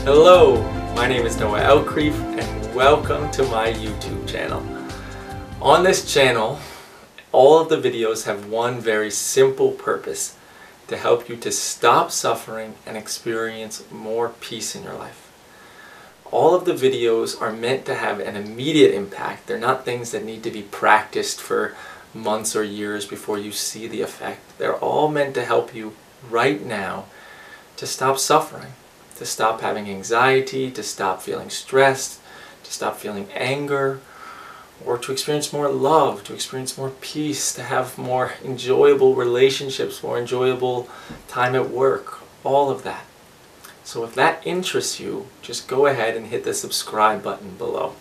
Hello, my name is Elkrief and welcome to my YouTube channel. On this channel, all of the videos have one very simple purpose: to help you to stop suffering and experience more peace in your life. All of the videos are meant to have an immediate impact. They're not things that need to be practiced for months or years before you see the effect. They're all meant to help you right now to stop suffering, to stop having anxiety, to stop feeling stressed, to stop feeling anger, or to experience more love, to experience more peace, to have more enjoyable relationships, more enjoyable time at work, all of that. So if that interests you, just go ahead and hit the subscribe button below.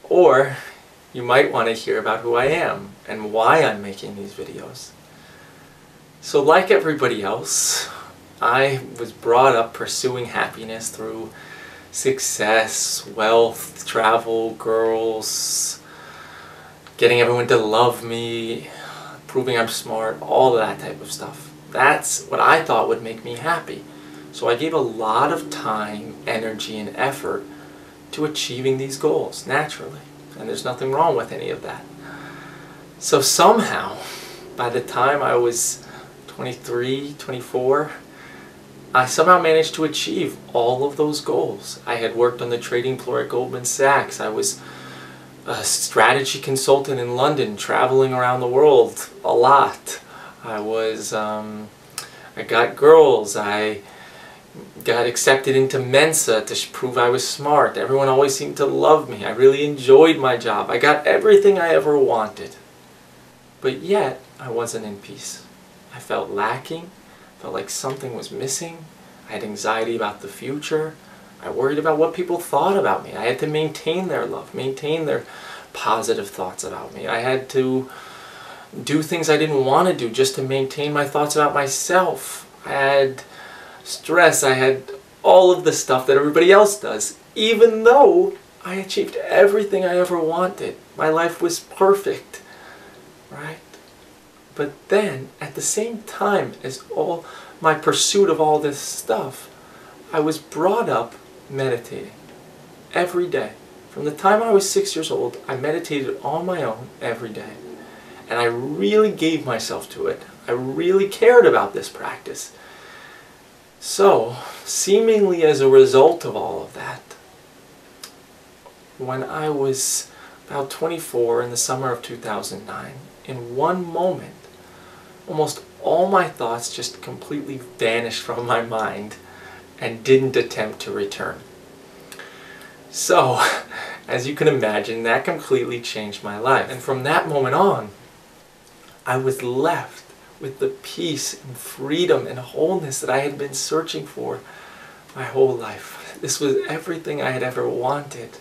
Or you might want to hear about who I am and why I'm making these videos. So like everybody else, I was brought up pursuing happiness through success, wealth, travel, girls, getting everyone to love me, proving I'm smart, all of that type of stuff. That's what I thought would make me happy. So I gave a lot of time, energy, and effort to achieving these goals naturally. And there's nothing wrong with any of that. So somehow, by the time I was 23, 24, I somehow managed to achieve all of those goals. I had worked on the trading floor at Goldman Sachs. I was a strategy consultant in London, traveling around the world a lot. I got girls. I got accepted into Mensa to prove I was smart. Everyone always seemed to love me. I really enjoyed my job. I got everything I ever wanted. But yet, I wasn't in peace. I felt lacking. Felt like something was missing. I had anxiety about the future. I worried about what people thought about me. I had to maintain their love, maintain their positive thoughts about me. I had to do things I didn't want to do just to maintain my thoughts about myself. I had stress. I had all of the stuff that everybody else does, even though I achieved everything I ever wanted. My life was perfect, right? But then, at the same time as all my pursuit of all this stuff, I was brought up meditating every day. From the time I was 6 years old, I meditated on my own every day. And I really gave myself to it. I really cared about this practice. So, seemingly as a result of all of that, when I was about 24 in the summer of 2009, in one moment, almost all my thoughts just completely vanished from my mind and didn't attempt to return. So, as you can imagine, that completely changed my life. And from that moment on, I was left with the peace and freedom and wholeness that I had been searching for my whole life. This was everything I had ever wanted.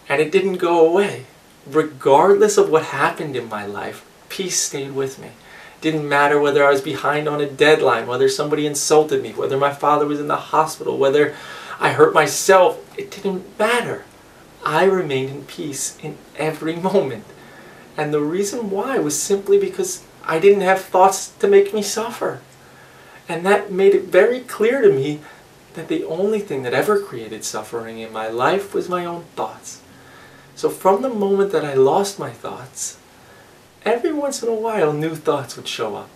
And it didn't go away. Regardless of what happened in my life, peace stayed with me. It didn't matter whether I was behind on a deadline, whether somebody insulted me, whether my father was in the hospital, whether I hurt myself. It didn't matter. I remained in peace in every moment. And the reason why was simply because I didn't have thoughts to make me suffer. And that made it very clear to me that the only thing that ever created suffering in my life was my own thoughts. So from the moment that I lost my thoughts, every once in a while new thoughts would show up.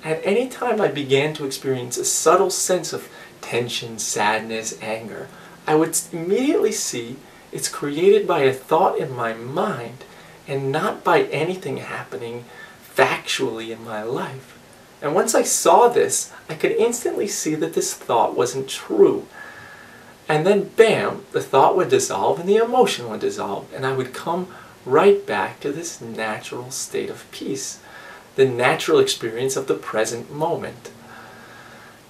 At any time I began to experience a subtle sense of tension, sadness, anger, I would immediately see it's created by a thought in my mind and not by anything happening factually in my life. And once I saw this, I could instantly see that this thought wasn't true. And then bam, the thought would dissolve and the emotion would dissolve, and I would come right back to this natural state of peace, the natural experience of the present moment.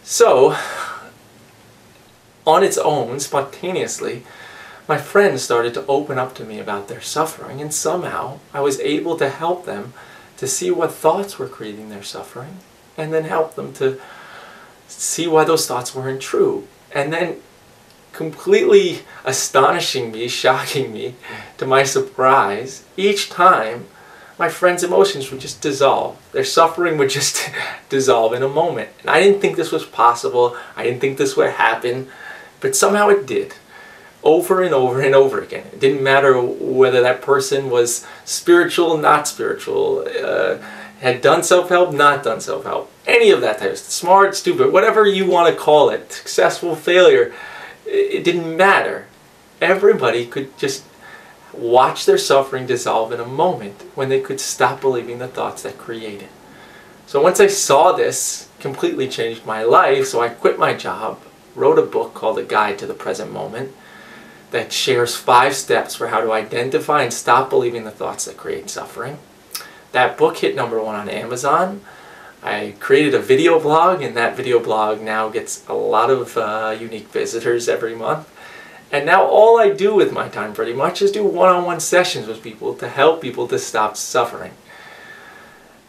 So, on its own, spontaneously, my friends started to open up to me about their suffering, and somehow I was able to help them to see what thoughts were creating their suffering, and then help them to see why those thoughts weren't true. And then, completely astonishing me, shocking me, to my surprise, each time my friends' emotions would just dissolve. Their suffering would just dissolve in a moment. And I didn't think this was possible. I didn't think this would happen. But somehow it did. Over and over and over again. It didn't matter whether that person was spiritual, not spiritual, had done self-help, not done self-help, any of that type of stuff, smart, stupid, whatever you want to call it, successful, failure, it didn't matter. Everybody could just watch their suffering dissolve in a moment when they could stop believing the thoughts that create it. So once I saw this, completely changed my life, so I quit my job, wrote a book called A Guide to the Present Moment that shares 5 steps for how to identify and stop believing the thoughts that create suffering. That book hit #1 on Amazon. I created a video blog, and that video blog now gets a lot of unique visitors every month. And now all I do with my time pretty much is do one-on-one sessions with people to help people to stop suffering.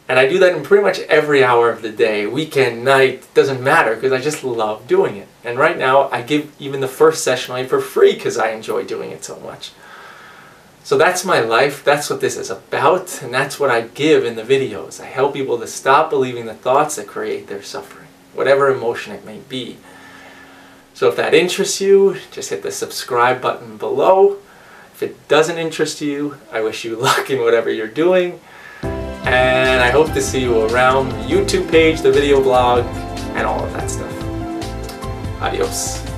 And I do that in pretty much every hour of the day, weekend, night, doesn't matter, because I just love doing it. And right now I give even the first session away for free because I enjoy doing it so much. So that's my life, that's what this is about, and that's what I give in the videos. I help people to stop believing the thoughts that create their suffering, whatever emotion it may be. So if that interests you, just hit the subscribe button below. If it doesn't interest you, I wish you luck in whatever you're doing. And I hope to see you around the YouTube page, the video blog, and all of that stuff. Adios.